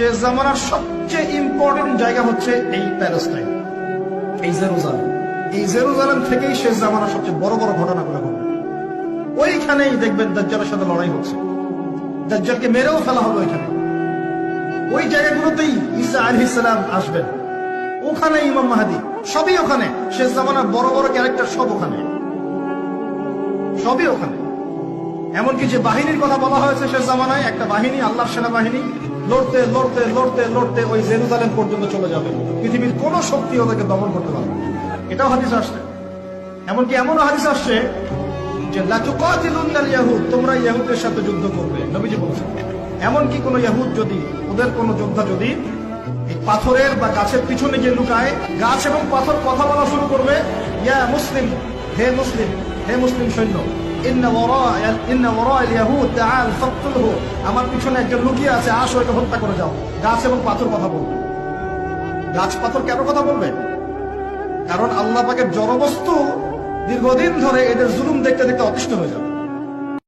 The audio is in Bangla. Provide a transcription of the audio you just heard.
শেষ জামানার সবচেয়ে ইম্পর্টেন্ট জায়গা হচ্ছে এই প্যালেস্টাইন, এই জেরুজালেম। এই জেরুজালেম থেকেই শেষ জামানার সবচেয়ে বড় বড় ঘটনাগুলো ঘটবে। ওইখানেই দেখবেন দাজ্জালের সাথে লড়াই হচ্ছে, দাজ্জালকে মেরেও ফেলা হবে ওইখানে। ওই জায়গাগুলোতেই ঈসা আলাইহিস সালাম আসবেন, ওখানে ইমাম মাহদী, সবই ওখানে। শেষ জামানার বড় বড় ক্যারেক্টার সব ওখানে, সবই ওখানে। এমনকি যে বাহিনীর কথা বলা হয়েছে শেষ জামানায়, একটা বাহিনী, আল্লাহর সেনাবাহিনী, লড়তে লড়তে লড়তে লড়তে ওই জেরুজালেম পর্যন্ত চলে যাবে। পৃথিবীর কোন শক্তি ওদেরকে দমন করতে পারবে, এটাও হাদিস আসছে। এমনকি এমনও হাদিস আসছে যে লা তুকাতিলুনাল ইয়াহুদ, তোমরা ইহুদের সাথে যুদ্ধ করবে, নবীজি বলেছেন। এমনকি কোন ইহুদ যদি, ওদের কোন যোদ্ধা যদি এই পাথরের বা গাছের পিছনে গিয়ে লুকায়, গাছ এবং পাথর কথা বলা শুরু করবে, ইয়া মুসলিম, হে মুসলিম, হে মুসলিম সৈন্য, ইন্না ওয়ারা'আল ইয়াহুদ তাআল ফাকতুলহু, আমার পিছনে একজন লুকিয়ে আছে, আসো একে হত্যা করে যাও। গাছ এবং পাথর কথা বলবে। গাছ পাথর কেন কথা বলবে? কারণ আল্লাহ পাকের জড়বস্তু দীর্ঘদিন ধরে এদের জুলুম দেখতে দেখতে অতিষ্ঠ হয়ে যাবে।